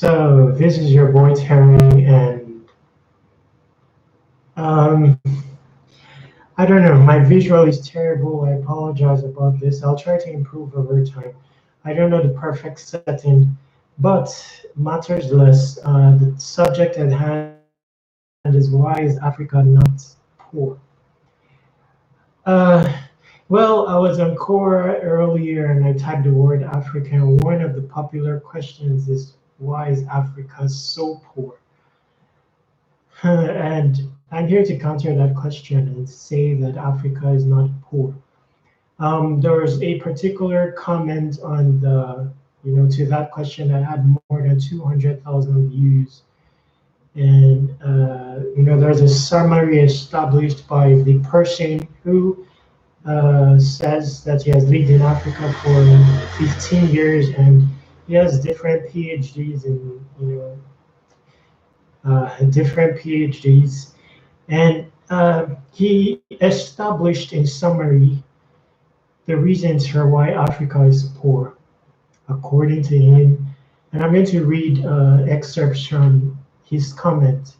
So this is your boy Terry, and um, I don't know, my visual is terrible. I apologize about this. I'll try to improve over time. I don't know the perfect setting, but matters less. The subject at hand is why is Africa not poor? Uh, well, I was on quora earlier and I typed the word Africa, and one of the popular questions is why is Africa so poor? And I'm here to counter that question and say that Africa is not poor. There's a particular comment on to that question that had more than 200,000 views. And, there's a summary established by the person who says that he has lived in Africa for 15 years and he has different PhDs in, different PhDs. And he established in summary the reasons for why Africa is poor, according to him. And I'm going to read excerpts from his comment.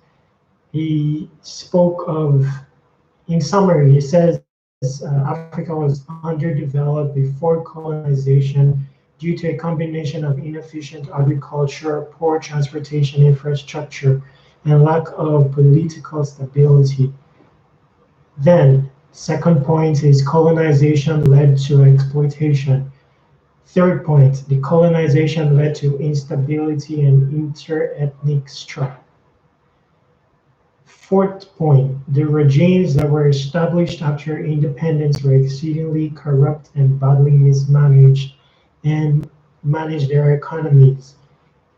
He spoke of, in summary, he says Africa was underdeveloped before colonization due to a combination of inefficient agriculture, poor transportation infrastructure, and lack of political stability. Then, second point is colonization led to exploitation. Third point, the colonization led to instability and inter-ethnic strife. Fourth point, the regimes that were established after independence were exceedingly corrupt and badly mismanaged and managed their economies.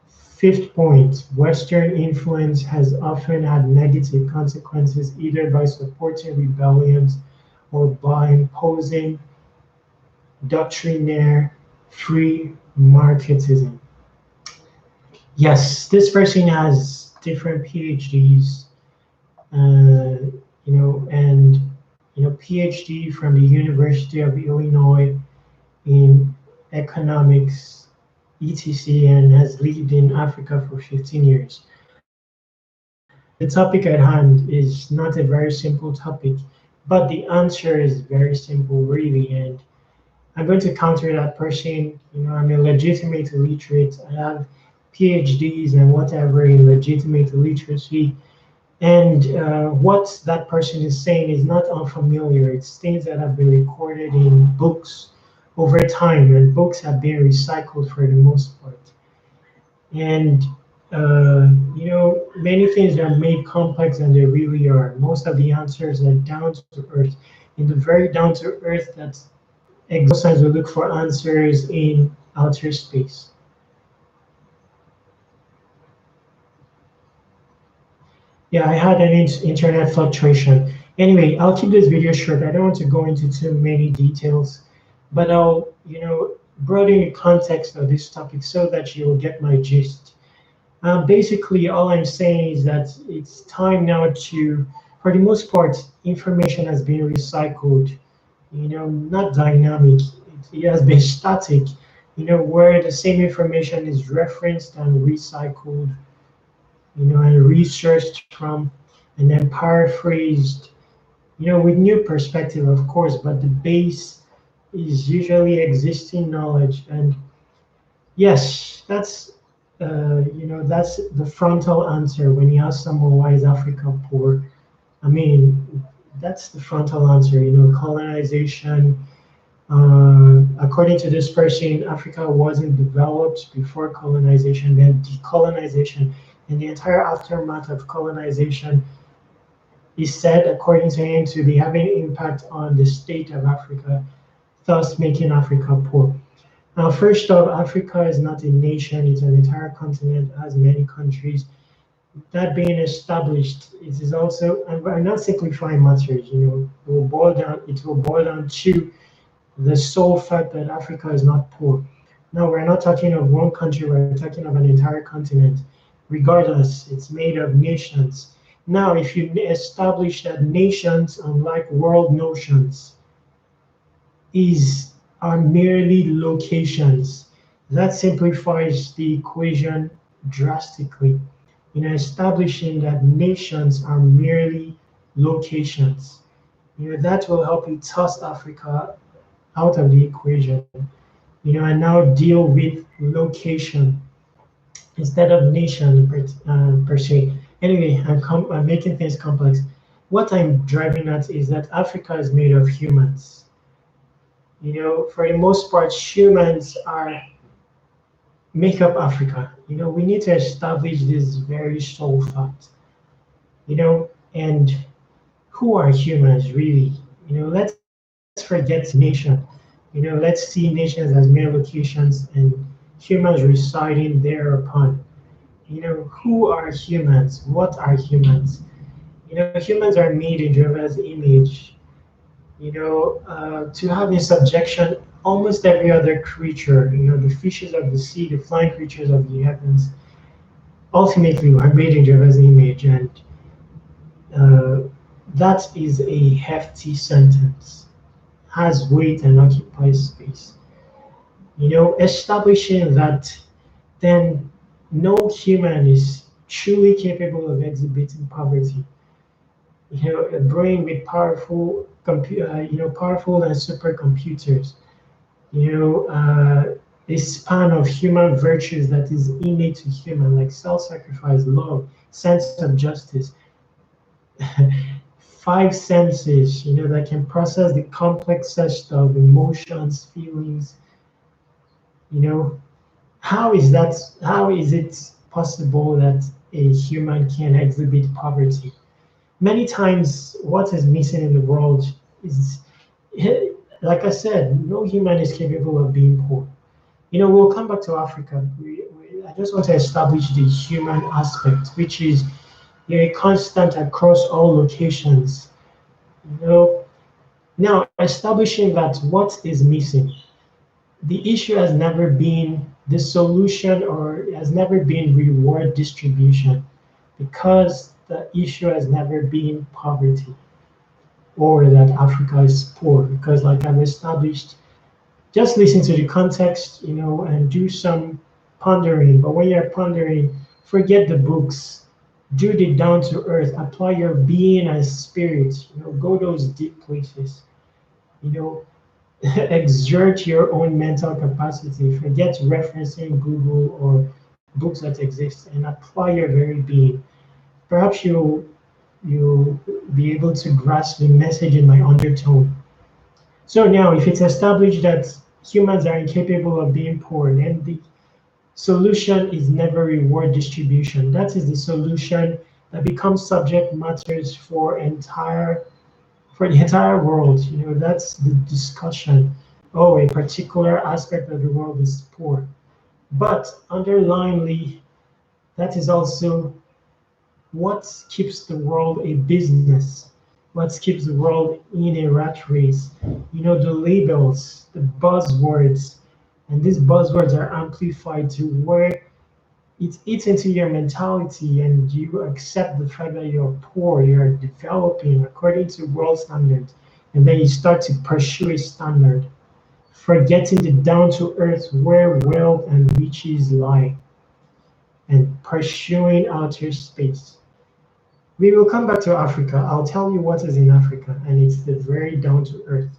Fifth point, Western influence has often had negative consequences either by supporting rebellions or by imposing doctrinaire free marketism. Yes, this person has different PhDs, and PhD from the University of Illinois in economics, etc., and has lived in Africa for 15 years. The topic at hand is not a very simple topic, but the answer is very simple, really. And I'm going to counter that person. I'm a legitimate illiterate. I have PhDs and whatever in legitimate literacy. And what that person is saying is not unfamiliar. It's things that have been recorded in books over time, and books have been recycled for the most part. And many things are made complex than they really are. Most of the answers are down to earth. In the very down to earth, that's exercise will look for answers in outer space. Yeah, I had an internet fluctuation. Anyway, I'll keep this video short. I don't want to go into too many details, but I'll, broaden the context of this topic so that you'll get my gist. Basically, all I'm saying is that it's time now to, for the most part, information has been recycled, not dynamic. It has been static, where the same information is referenced and recycled, and researched from, and then paraphrased, with new perspective, of course, but the base is usually existing knowledge. And yes, that's the frontal answer when you ask someone why is Africa poor. I mean, that's the frontal answer. Colonization. According to this person, Africa wasn't developed before colonization, then decolonization, and the entire aftermath of colonization is said, according to him, to be having impact on the state of Africa, thus making Africa poor. Now, first off, Africa is not a nation, it's an entire continent, has many countries. That being established, it is also, and we're not simplifying matters, it will boil down to the sole fact that Africa is not poor. Now, we're not talking of one country, we're talking of an entire continent. Regardless, it's made of nations. Now, if you establish that nations, unlike world notions, are merely locations, that simplifies the equation drastically, establishing that nations are merely locations. That will help you toss Africa out of the equation, and now deal with location instead of nation per se. Anyway, I'm making things complex. What I'm driving at is that Africa is made of humans. For the most part, humans are make up Africa. We need to establish this very sole fact. And who are humans really? Let's forget nation. Let's see nations as mere locations and humans residing thereupon. Who are humans? What are humans? Humans are made in Jehovah's image. To have in subjection almost every other creature. The fishes of the sea, the flying creatures of the heavens. Ultimately, are made in Jehovah's image, and uh, that is a hefty sentence. Has weight and occupies space. Establishing that then no human is truly capable of exhibiting poverty. A brain with powerful and supercomputers. A span of human virtues that is innate to human, like self-sacrifice, love, sense of justice, five senses, that can process the complex set of emotions, feelings. You know, how is it possible that a human can exhibit poverty? Many times what is missing in the world is, like I said, no human is capable of being poor. We'll come back to Africa. I just want to establish the human aspect, which is a constant across all locations. You know, Now establishing that what is missing, the issue has never been the solution or it has never been reward distribution because the issue has never been poverty or that Africa is poor. Because, like I've established, just listen to the context, and do some pondering. But when you're pondering, forget the books, do the down to earth, apply your being and spirit, go those deep places, you know, exert your own mental capacity. Forget referencing Google or books that exist and apply your very being. Perhaps you'll be able to grasp the message in my undertone. So now, if it's established that humans are incapable of being poor, then the solution is never reward distribution. That is the solution that becomes subject matters for the entire world. That's the discussion. Oh, a particular aspect of the world is poor. But underlyingly, that is also what keeps the world a business, what keeps the world in a rat race. The labels, the buzzwords, and these buzzwords are amplified to where it eats into your mentality and you accept the fact that you're poor, you're developing according to world standards, and then you start to pursue a standard, forgetting the down to earth where wealth and riches lie, and pursuing outer space. We will come back to Africa. I'll tell you what is in Africa, and it's the very down to earth.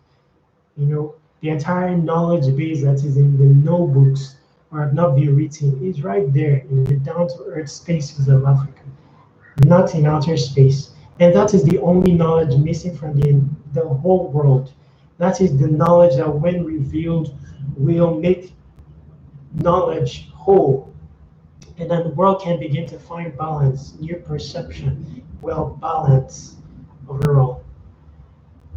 The entire knowledge base that is in the notebooks or have not been written is right there in the down to earth spaces of Africa, not in outer space. And that is the only knowledge missing from the whole world. That is the knowledge that, when revealed, will make knowledge whole. And then the world can begin to find balance, new perception, well, balance overall.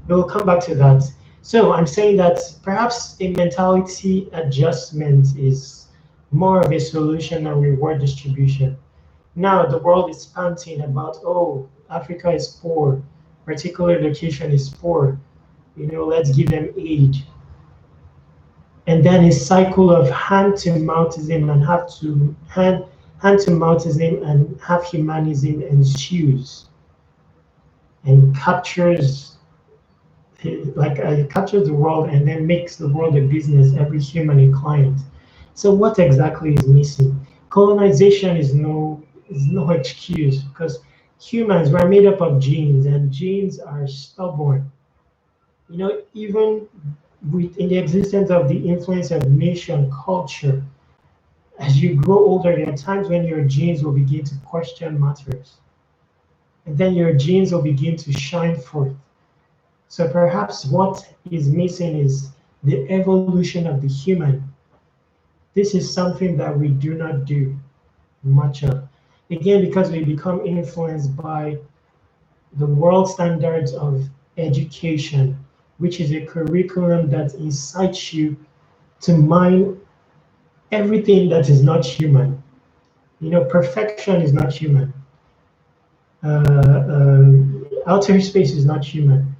We'll come back to that. So I'm saying that perhaps a mentality adjustment is more of a solution than reward distribution. Now the world is panting about, oh, Africa is poor, particular location is poor, let's give them aid. And then a cycle of hand to mouthism and hand to mouthism and half humanism ensues and captures the world and then makes the world a business, every human a client. So what exactly is missing? Colonization is no excuse, because humans were made up of genes, and genes are stubborn. Even in the existence of the influence of nation culture, as you grow older, there are times when your genes will begin to question matters, and then your genes will begin to shine forth. So perhaps what is missing is the evolution of the human. This is something that we do not do much of. Again, because we become influenced by the world standards of education, which is a curriculum that incites you to mine everything that is not human. Perfection is not human. Outer space is not human.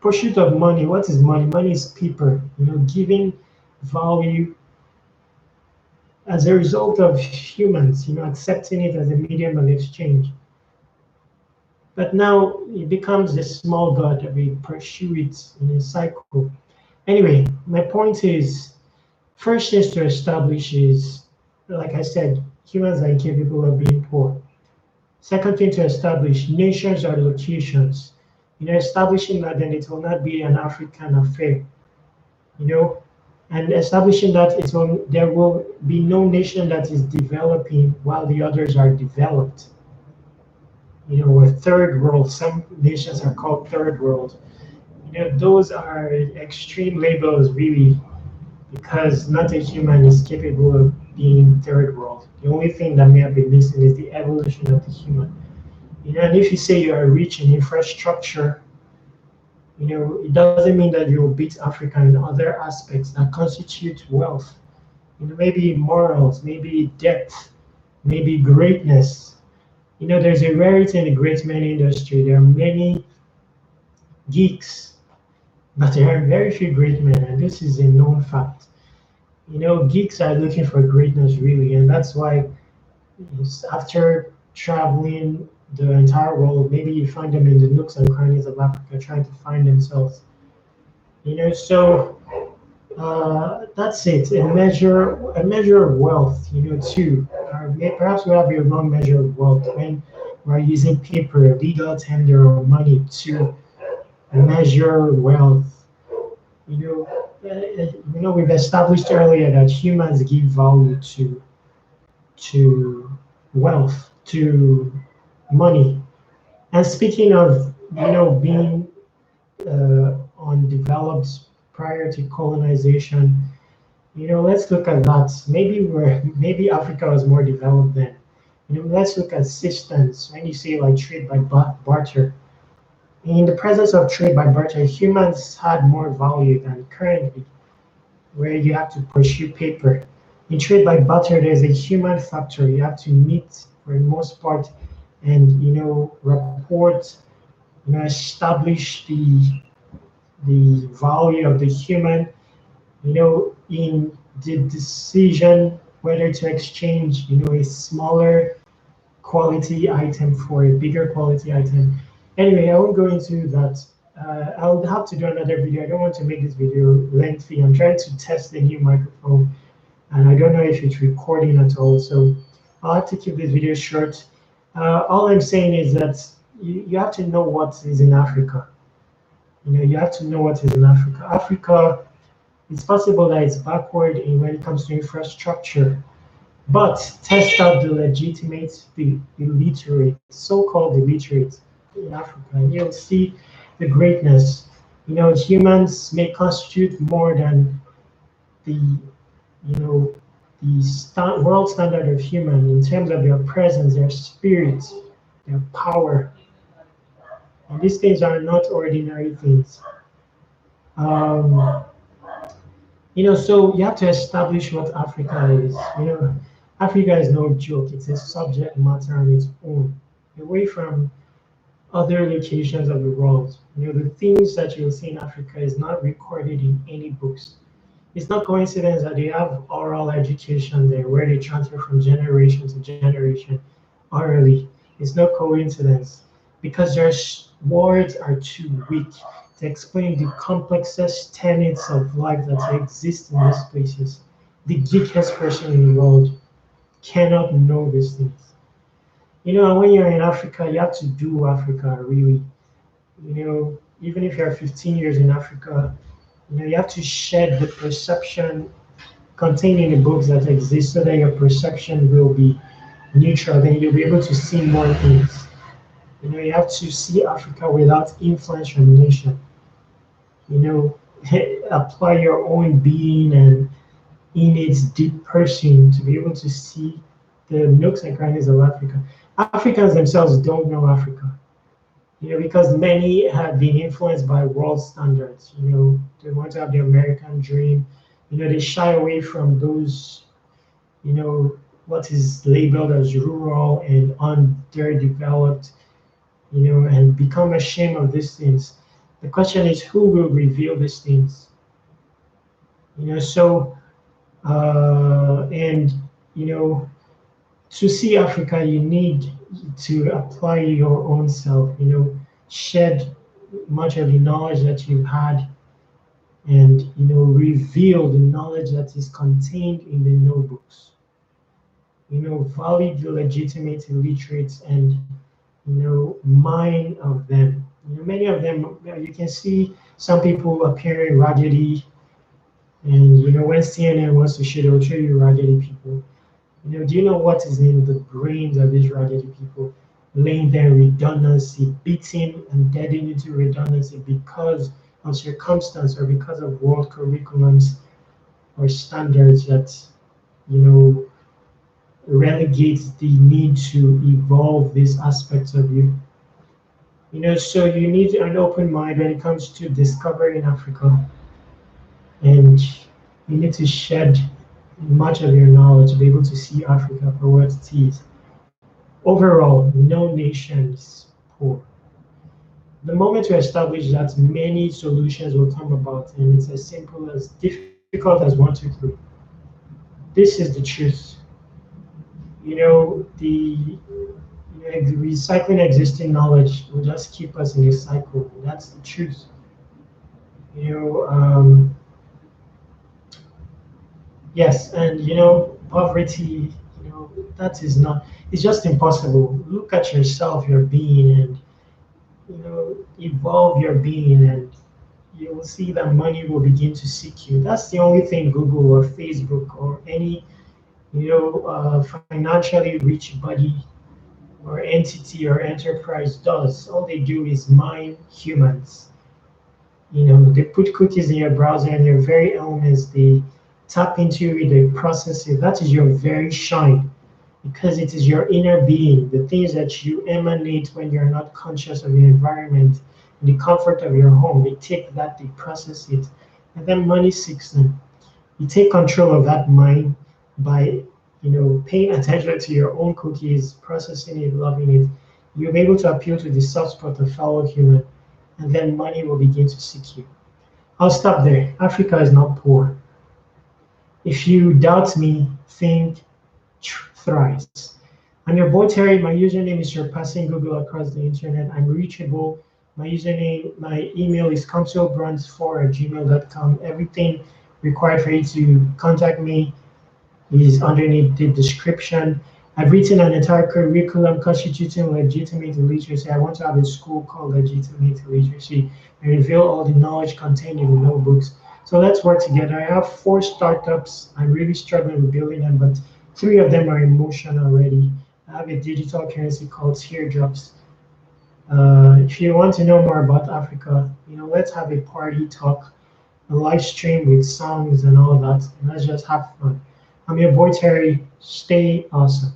Pursuit of money. What is money? Money is paper. Giving value as a result of humans, accepting it as a medium of exchange. But now it becomes a small god that we pursue it in a cycle. Anyway, my point is, first things to establish is, like I said, humans are incapable of being poor. Second thing to establish, nations are locations. Establishing that, then it will not be an African affair. You know, and establishing that there will be no nation that is developing while the others are developed. We're third world. Some nations are called third world. Those are extreme labels, really, because not a human is capable of being third world. The only thing that may have been missing is the evolution of the human. And if you say you are rich in infrastructure, it doesn't mean that you will beat Africa in other aspects that constitute wealth. Maybe morals, maybe depth, maybe greatness. There's a rarity in the great men industry. There are many geeks, but there are very few great men, and this is a known fact. Geeks are looking for greatness, really, and that's why after traveling the entire world, maybe you find them in the nooks and crannies of Africa trying to find themselves. So that's it. A measure of wealth, too. Perhaps we have a wrong measure of wealth when we're using paper, legal tender, or money to measure wealth. We've established earlier that humans give value to wealth, to money. And speaking of, being undeveloped prior to colonization, let's look at that. Maybe Africa was more developed then. Let's look at systems. When you say like trade by barter, in the presence of trade by barter, humans had more value than currently, where you have to pursue paper. In trade by barter, there's a human factor. You have to meet for the most part, and report, establish the value of the human, in the decision whether to exchange, a smaller quality item for a bigger quality item. Anyway, I won't go into that. I'll have to do another video. I don't want to make this video lengthy. I'm trying to test the new microphone, and I don't know if it's recording at all, so I'll have to keep this video short. All I'm saying is that you have to know what is in Africa. You have to know what is in Africa. Africa, it's possible that it's backward when it comes to infrastructure, but test out the legitimate, the illiterate, so-called illiterate in Africa, and you'll see the greatness. Humans may constitute more than the, world standard of human in terms of their presence, their spirit, their power. And these things are not ordinary things. So you have to establish what Africa is. Africa is no joke. It's a subject matter on its own, away from other locations of the world. The things that you'll see in Africa is not recorded in any books. It's not coincidence that they have oral education there, where they transfer from generation to generation orally. It's no coincidence, because their words are too weak to explain the complexest tenets of life that exist in these places. the geekiest person in the world cannot know these things. And when you're in Africa, you have to do Africa really. Even if you're 15 years in Africa, you have to shed the perception contained in the books that exist so that your perception will be neutral. Then you'll be able to see more things. You have to see Africa without influence from nation. You know, apply your own being and in its deep person to be able to see the nooks and crannies of Africa. Africans themselves don't know Africa, because many have been influenced by world standards. They want to have the American dream. They shy away from those, what is labeled as rural and underdeveloped, and become ashamed of these things. The question is, who will reveal these things? So, and, to see Africa, you need to apply your own self, shed much of the knowledge that you've had and, reveal the knowledge that is contained in the notebooks. Valid the legitimate illiterates and, mine of them. Many of them, you can see some people appearing raggedy, and, when CNN wants to show, they'll show you raggedy people. Do you know what is in the brains of these raggedy people? Laying there redundancy, beating and deadening into redundancy because of circumstance or because of world curriculums or standards that, relegates the need to evolve these aspects of you. So you need an open mind when it comes to discovering Africa, and you need to shed much of your knowledge to be able to see Africa for what it is. Overall, no nation is poor. The moment you establish that, many solutions will come about, and it's as simple as difficult as 1, 2, 3. This is the truth. The recycling existing knowledge will just keep us in a cycle. That's the truth. Yes, and poverty, that is not, it's just impossible. Look at yourself, your being, and evolve your being, and you will see that money will begin to seek you. That's the only thing Google or Facebook or any financially rich body or entity or enterprise does. All they do is mine humans. They put cookies in your browser, and your very elements, they tap into it, they process it. That is your very shine, because it is your inner being, the things that you emanate when you're not conscious of your environment, the comfort of your home. They take that, they process it, and then money seeks them. You take control of that mind by paying attention to your own cookies, processing it, loving it. You'll be able to appeal to the soft spot of fellow human, and then money will begin to seek you. I'll stop there. Africa is not poor. If you doubt me, think thrice. I'm your boy Terry. My username is surpassing Google across the internet. I'm reachable. My username, my email is comsilbrands4@gmail.com. Everything required for you to contact me is underneath the description. I've written an entire curriculum constituting legitimate illiteracy. I want to have a school called Legitimate Illiteracy and reveal all the knowledge contained in the notebooks. So let's work together. I have 4 startups. I'm really struggling with building them, but 3 of them are in motion already. I have a digital currency called Teardrops. If you want to know more about Africa, let's have a party talk, a live stream with songs and all that. And let's just have fun. I'm your boy Terry. Stay awesome.